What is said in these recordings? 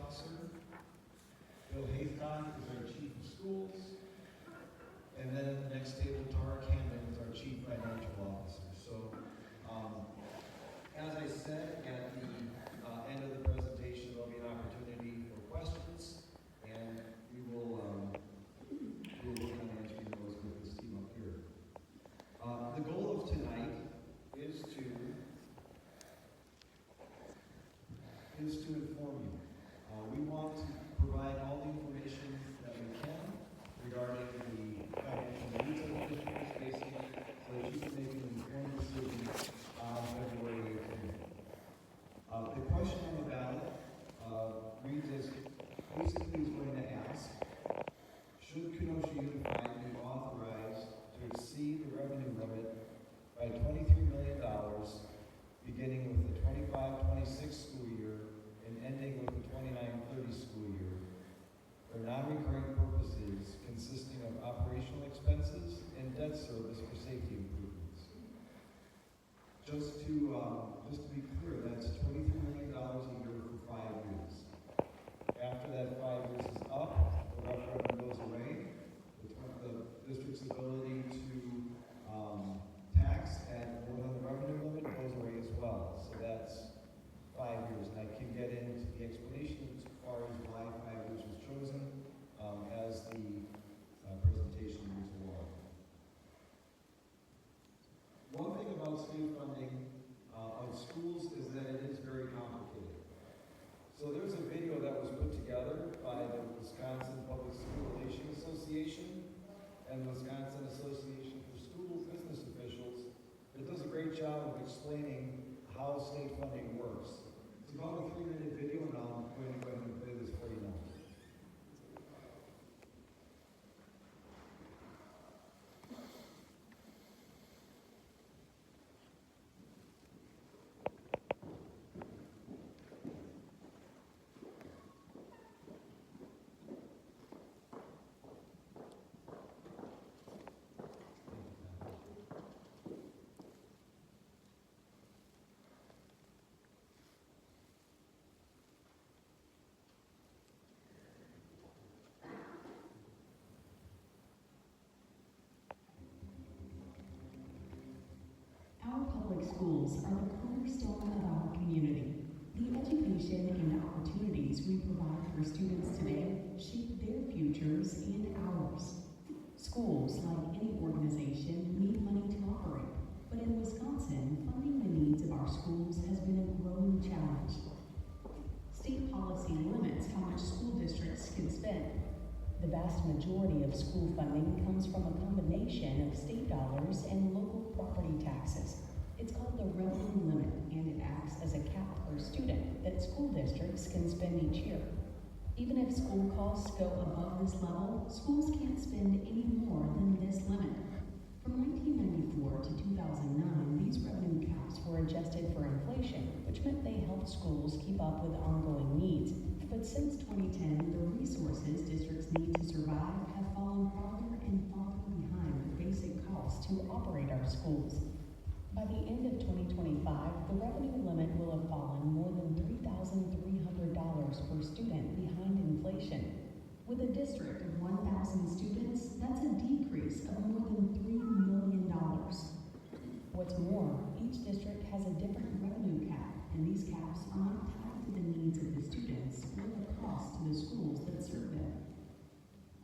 Officer. Bill Haython is our Chief of Schools. And then at the next table, Tara Camden is our Chief Financial Officer. So, as I said, at the end of the presentation, there'll be an opportunity for questions, and we will work on answering those with this team up here. The goal of tonight is to inform you. We want to provide all the information that we can regarding the financial needs of the district facing, so that you can make an informed decision on February 18th. The question on the ballot reads as basically is going to ask, should Kenosha Unified be authorized to exceed the revenue limit by $23 million beginning with the 25-26 school year and ending with the 29-30 school year for non-recurring purposes consisting of operational expenses and debt service for safety improvements. Just to be clear, that's $23 million a year for 5 years. After that 5 years is up, the referendum goes away. The district's ability to tax at more than the revenue limit goes away as well. So that's 5 years. And I can get into the explanation as far as why 5 years was chosen as the presentation moves along. One thing about state funding of schools is that it is very complicated. So there's a video that was put together by the Wisconsin Public School Relations Association and the Wisconsin Association for School Business Officials. It does a great job of explaining how state funding works. It's about a 3-minute video, and I'm going to go ahead and play this for you now. Our public schools are the cornerstone of our community. The education and opportunities we provide for students today shape their futures and ours. Schools, like any organization, need money to operate. But in Wisconsin, funding the needs of our schools has been a growing challenge. State policy limits how much school districts can spend. The vast majority of school funding comes from a combination of state dollars and local property taxes. It's called the revenue limit, and it acts as a cap per student that school districts can spend each year. Even if school costs go above this level, schools can't spend any more than this limit. From 1994 to 2009, these revenue caps were adjusted for inflation, which meant they helped schools keep up with ongoing needs. But since 2010, the resources districts need to survive have fallen farther and farther behind the basic costs to operate our schools. By the end of 2025, the revenue limit will have fallen more than $3,300 per student behind inflation. With a district of 1,000 students, that's a decrease of more than $3 million. What's more, each district has a different revenue cap, and these caps are not tied to the needs of the students or the cost to the schools that serve them.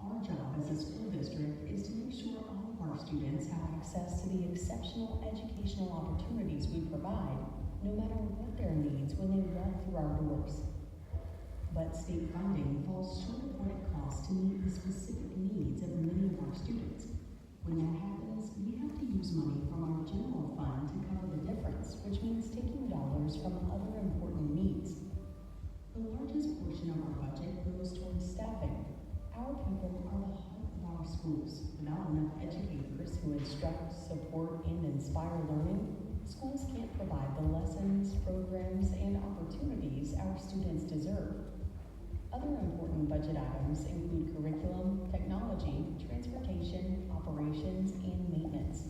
Our job as a school district is to make sure all of our students have access to the exceptional educational opportunities we provide, no matter what their needs when they walk through our doors. But state funding falls short of what it costs to meet the specific needs of many of our students. When that happens, we have to use money from our general fund to cover the difference, which means taking dollars from other important needs. The largest portion of our budget goes towards staffing. Our people are the heart of our schools. Without enough educators who instruct, support, and inspire learning, schools can't provide the lessons, programs, and opportunities our students deserve. Other important budget items include curriculum, technology, transportation, operations, and maintenance.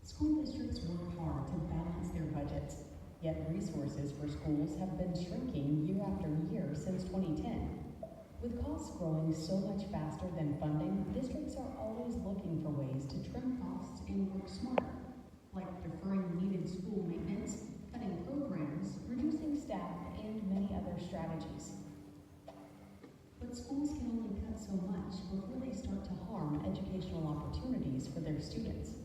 School districts work hard to balance their budgets. Yet resources for schools have been shrinking year after year since 2010. With costs growing so much faster than funding, districts are always looking for ways to trim costs and work smarter, like deferring needed school maintenance, cutting programs, reducing staff, and many other strategies. But schools can only cut so much before they start to harm educational opportunities for their students.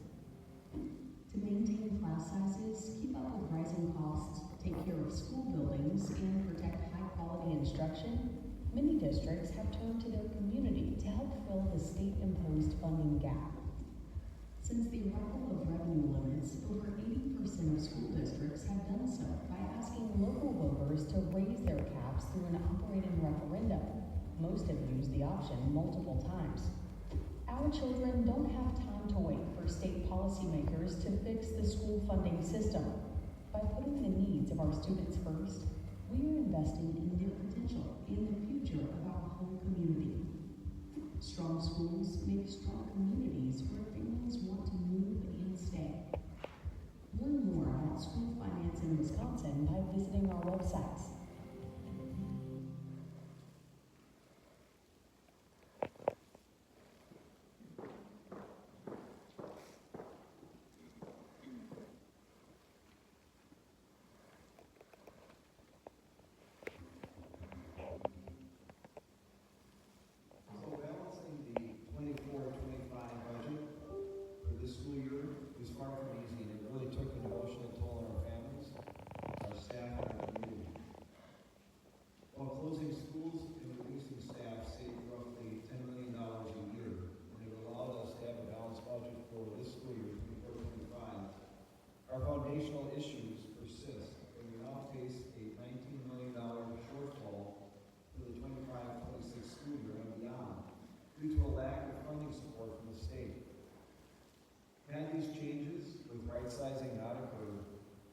To maintain class sizes, keep up with rising costs, take care of school buildings, and protect high-quality instruction, many districts have turned to their community to help fill the state-imposed funding gap. Since the arrival of revenue limits, over 80% of school districts have done so by asking local voters to raise their caps through an operating referendum. Most have used the option multiple times. Our children don't have time to wait for state policymakers to fix the school funding system. By putting the needs of our students first, we are investing in their potential and the future of our whole community. Strong schools make strong communities where families want to move and stay. Learn more about school finance in Wisconsin by visiting our websites. Foundational issues persist, and we now face a $19 million shortfall for the 25-26 school year and beyond, due to a lack of funding support from the state. Had these changes, with right-sizing not occurred,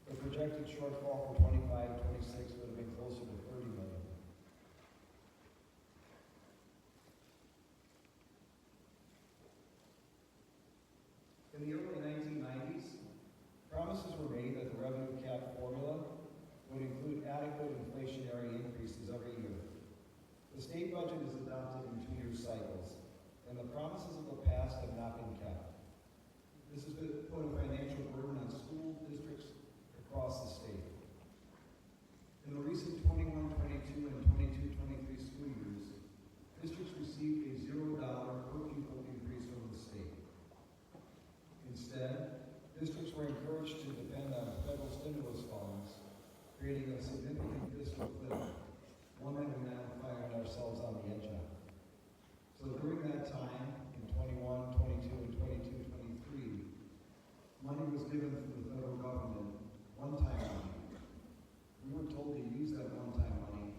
the projected shortfall for 25-26 would have been closer to $30 million. In the early 1990s, promises were made that the revenue cap formula would include adequate inflationary increases every year. The state budget is adopted in 2-year cycles, and the promises of the past have not been kept. This has put a financial burden on school districts across the state. In the recent 21-22 and 22-23 school years, districts received a $0 per pupil increase from the state. Instead, districts were encouraged to depend on federal stimulus funds, creating a significant fiscal cliff, one that we now find ourselves on the edge of. So during that time, in 21, 22, and 22, 23, money was given from the federal government, one-time money. We were told to use that one-time money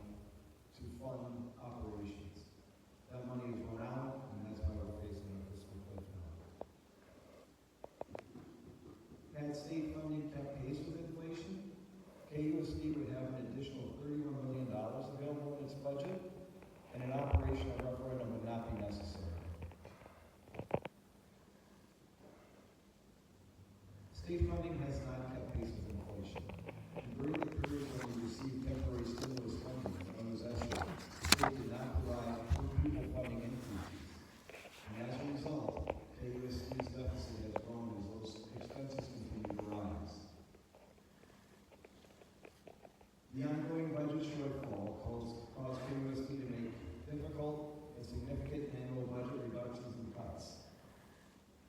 to fund operations. That money has run out, and that's why we're facing a fiscal cliff now. Had state funding kept pace with inflation, KUSD would have an additional $31 million available in its budget, and an operational referendum would not be necessary. State funding has not kept pace with inflation. And during the period when we received temporary stimulus funding from those estimates, the state did not provide per pupil funding increases. And as a result, KUSD's deficit has grown as those expenses continue to rise. The ongoing budget shortfall caused KUSD to make difficult and significant annual budget reductions and cuts.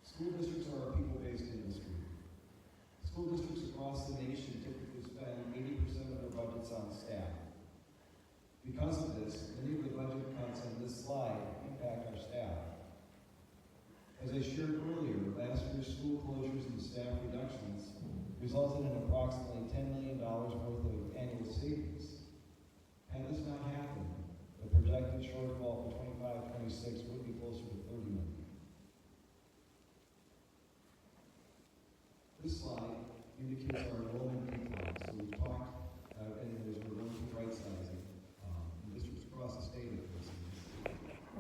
School districts are a people-based industry. School districts across the nation typically spend 80% of their budgets on staff. Because of this, many of the budget cuts on this slide impact our staff. As I shared earlier, last year's school closures and staff reductions resulted in approximately $10 million worth of annual savings. Had this not happened, the projected shortfall for 25-26 would be closer to $30 million. This slide indicates our enrollment decline. So we've talked, and as we're going through right sizing, in districts across the state of this,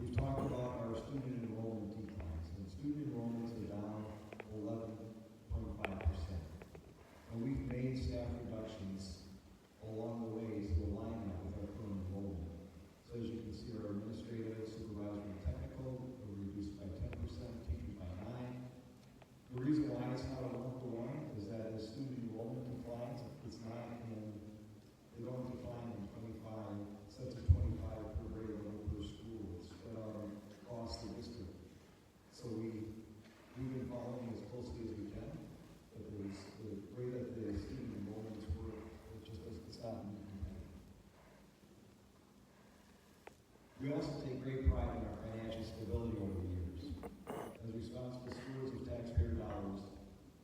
we've talked about our student enrollment declines. And student enrollments are down 11.5%. And we've made staff reductions We also take great pride in our financial stability over the years. As responsible stewards of taxpayer dollars,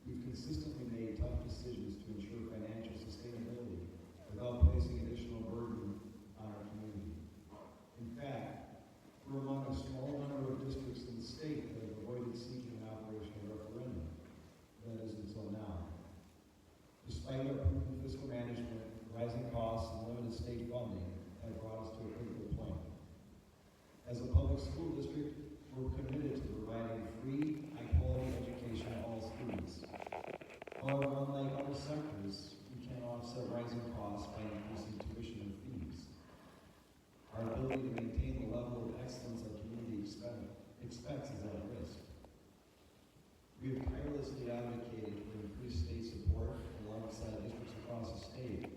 we've consistently made tough decisions to ensure financial sustainability without placing additional burden on our community. In fact, we're among a small number of districts in the state that have avoided seeking an operational referendum. That is until now. Despite our proven fiscal management, rising costs, and limited state funding have brought us to a critical point. As a public school district, we're committed to providing free, high-quality education to all students. However, unlike other sectors, we can't offset rising costs by increasing tuition and fees. Our ability to maintain the level of excellence our community expects is at risk. We have tirelessly advocated for increased state support alongside districts across the state.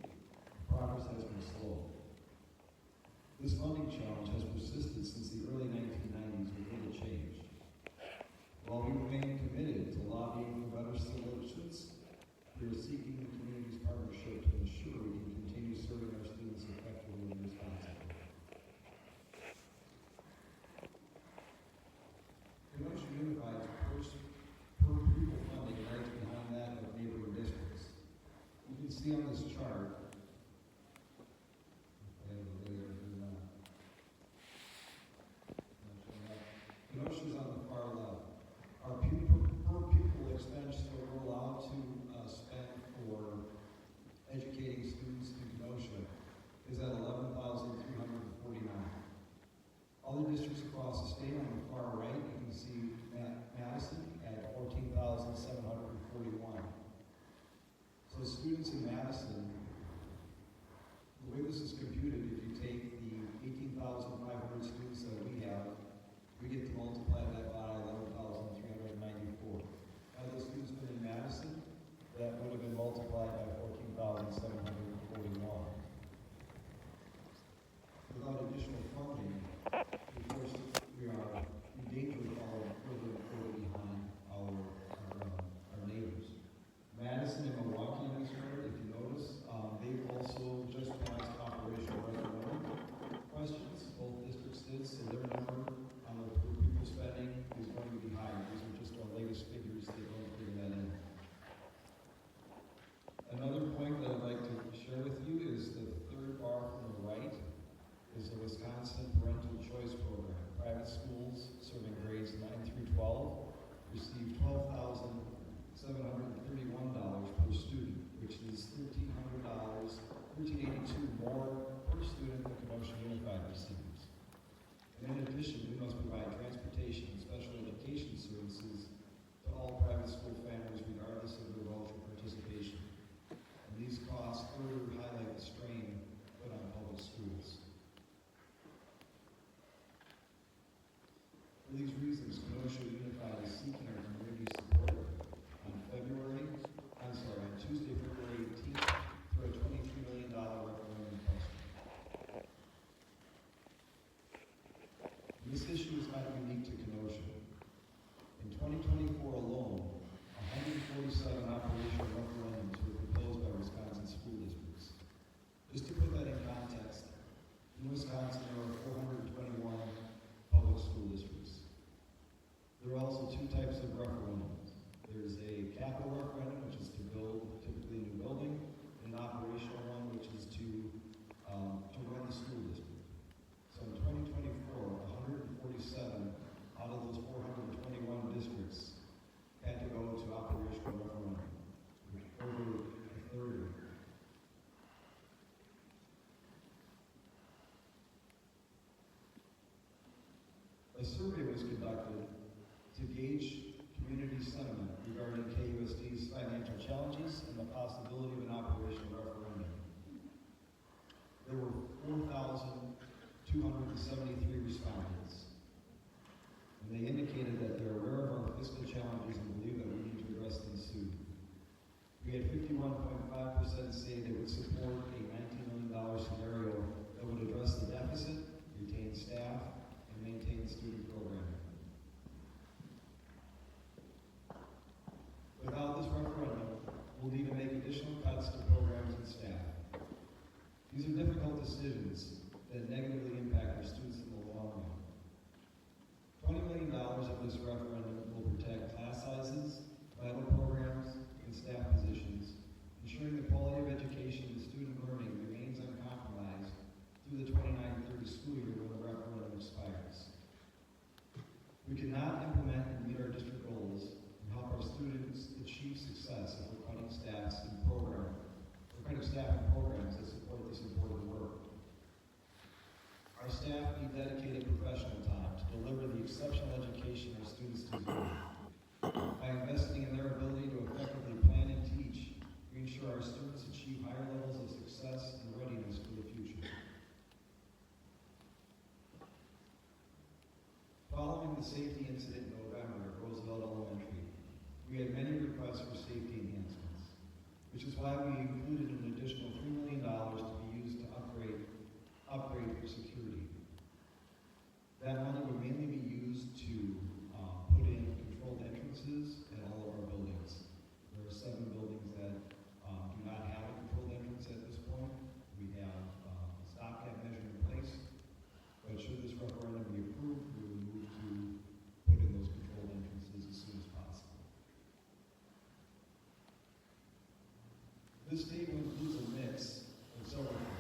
Progress has been slow. This funding challenge has persisted since the early 1990s with little change. While we remain committed to lobbying for better solutions, we are seeking the community's partnership to ensure we can continue serving our students effectively and responsibly. Kenosha Unified's per pupil funding right behind that of neighboring districts. You can see on this chart, Kenosha's on the far left. Our per pupil expenditure we're allowed to spend for educating students in Kenosha is at $11,349. Other districts across the state on the far right, you can see Madison at $14,741. So students in Madison, the way this is computed, if you take the 18,500 students that we have, we get to multiply that by 11,394. Had the students been in Madison, that would have been multiplied by 14,741. Without additional funding, we are in danger of falling further and further behind our neighbors. Madison and Milwaukee in this area, if you notice, they've also just passed operational referendum questions. Both districts did, so their number on the per pupil spending is going to be higher. These are just our latest figures. They're going to bring that in. Another point that I'd like to share with you is the third bar from the right is the Wisconsin Parental Choice Program. Private schools serving grades 9 through 12 receive $12,731 per student, which is $1,382 more per student than Kenosha Unified receives. And in addition, we must provide transportation and special education services to all private school families regardless of their voucher participation. And these costs further highlight the strain put on public schools. For these reasons, Kenosha Unified is seeking our community support on Tuesday, February 18th, for a $23 million referendum question. This issue is not unique to Kenosha. In 2024 alone, 147 operational referendums were proposed by Wisconsin school districts. Just to put that in context, in Wisconsin there are 421 public school districts. There are also two types of referendums. There's a capital referendum, which is to build typically a new building, and an operational one, which is to run the school district. So in 2024, 147 out of those 421 districts had to go to operational referendum, over a third. A survey was conducted to gauge community sentiment regarding KUSD's financial challenges and the possibility of an operational referendum. There were 4,273 respondents, and they indicated that they're aware of our fiscal challenges and believe that we need to address them soon. We had 51.5% say they would support a $19 million scenario that would address the deficit, retain staff, and maintain student programming. Without this referendum, we'll need to make additional cuts to programs and staff. These are difficult decisions, that negatively impact our students in the long run. $20 million of this referendum will protect class sizes, vital programs, and staff positions, ensuring the quality of education and student learning remains uncompromised through the 29-30 school year when the referendum expires. We cannot implement and meet our district goals and help our students achieve success if we're cutting staff and programs that support this important work. Our staff need dedicated professional time to deliver the exceptional education our students deserve. By investing in their ability to effectively plan and teach, we ensure our students achieve higher levels of success and readiness for the future. Following the safety incident in November at Roosevelt Elementary, we had many requests for safety enhancements, which is why we included an additional $3 million to be used to upgrade for security. That money would mainly be used to put in controlled entrances in all of our buildings. There are 7 buildings that do not have a controlled entrance at this point. We have a stopgap measure in place, but should this referendum be approved, we would move to put in those controlled entrances as soon as possible. This table includes a mix of several things.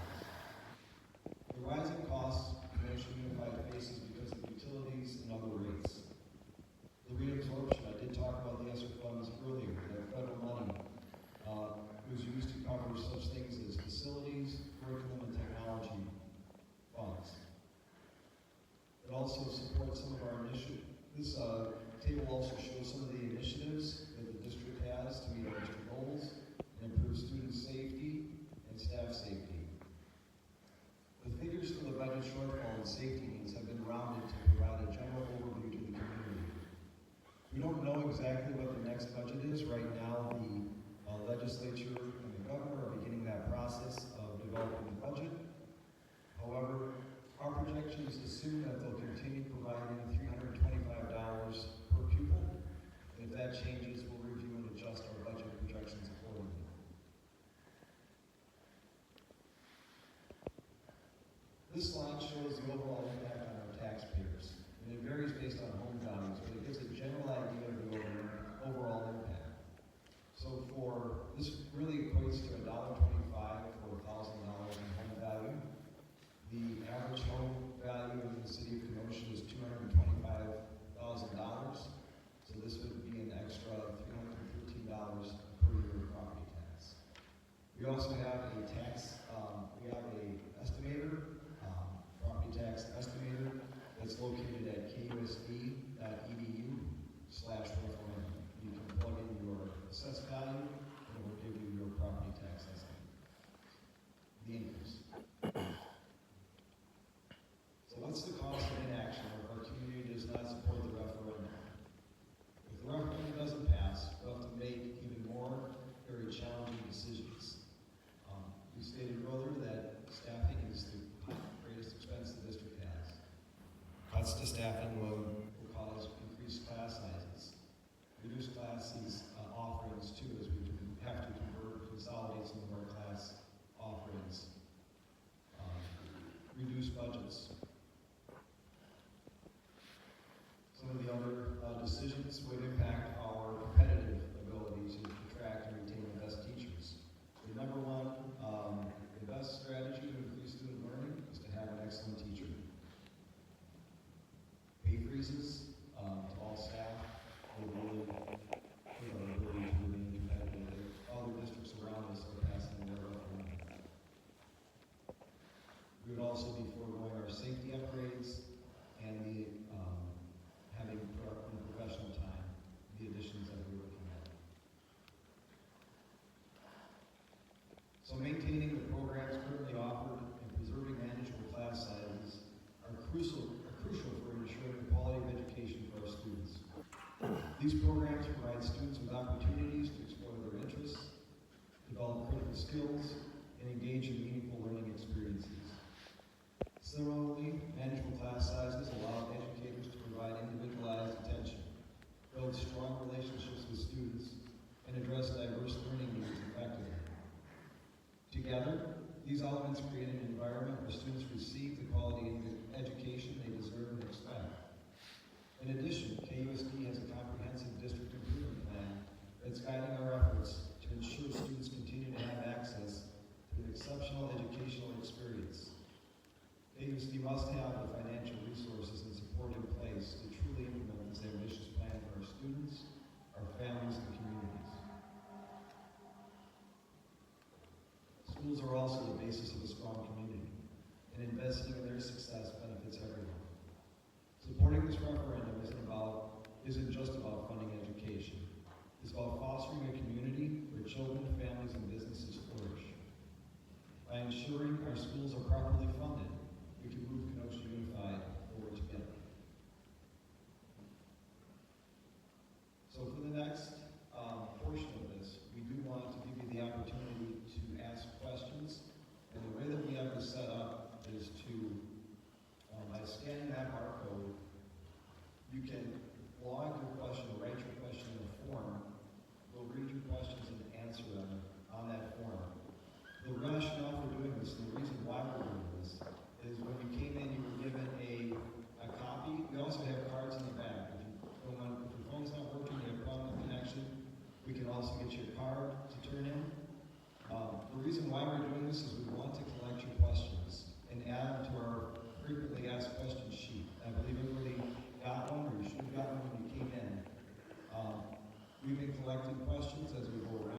The rising costs Kenosha Unified faces because of utilities and other rates. The reabsorption, I did talk about the ESSER funds earlier, that federal money was used to cover such things as facilities, curriculum, and technology funds. It also supports some of our initiatives. This table also shows some of the initiatives that the district has to meet our district goals and improve student safety and staff safety. The figures for the budget shortfall and safety needs have been rounded to provide a general overview to the community. We don't know exactly what the next budget is. Right now, the legislature and the governor are beginning that process of developing the budget. However, our projections assume that they'll continue providing $325 per pupil. And if that changes, we'll review and adjust our budget projections accordingly. This slide shows the overall impact on our taxpayers, and it varies based on home values, but it gives a general idea of the overall impact. So this really equates to $1.25 for $1,000 in home value. The average home value in the city of Kenosha is $225,000, so this would be an extra $313 per year of property tax. We also have a estimator, property tax estimator, that's located at KUSD.edu/referendum. You can plug in your assessed value, and it will give you your property tax estimate. The increase. So what's the cost of inaction if our community does not support the referendum? If the referendum doesn't pass, we'll have to make even more very challenging decisions. We stated earlier that staffing is the greatest expense the district has. Cuts to staffing will cause increased class sizes, reduced classes offerings too, as we have to consolidate some of our class offerings, reduce budgets. Some of the other decisions would impact our competitive ability to attract and retain the best teachers. The number one, the best strategy to increase student learning is to have an excellent teacher. Pay freezes to all staff will really hurt our ability to remain competitive. Other districts around us are passing their referendum. We would also be foregoing our safety upgrades and the having professional time, the additions that we're looking at. So maintaining the programs currently offered and preserving manageable class sizes are crucial for ensuring the quality of education for our students. These programs provide students with opportunities to explore their interests, develop critical skills, and engage in meaningful learning experiences. Similarly, manageable class sizes allow educators to provide individualized attention, build strong relationships with students, and address diverse learning needs effectively. Together, these elements create an environment where students receive the must have the financial resources and support in place to truly implement this ambitious plan for our students, our families, and communities. Schools are also the basis of a strong community, and investing in their success benefits everyone. Supporting this referendum isn't just about funding education. It's about fostering a community where children, families, and businesses flourish. By ensuring our schools are properly funded, we can move Kenosha Unified forward together. So for the next portion of this, we do want to give you the opportunity to ask questions. And the way that we have this set up is to, by scanning that barcode, you can log your question or write your question in a form. We'll read your questions and answer them on that form. The rationale for doing this and the reason why we're doing this is when you came in, you were given a copy. We also have cards in the back. If your phone's not working, you have a problem with connection, we can also get you a card to turn in. The reason why we're doing this is we want to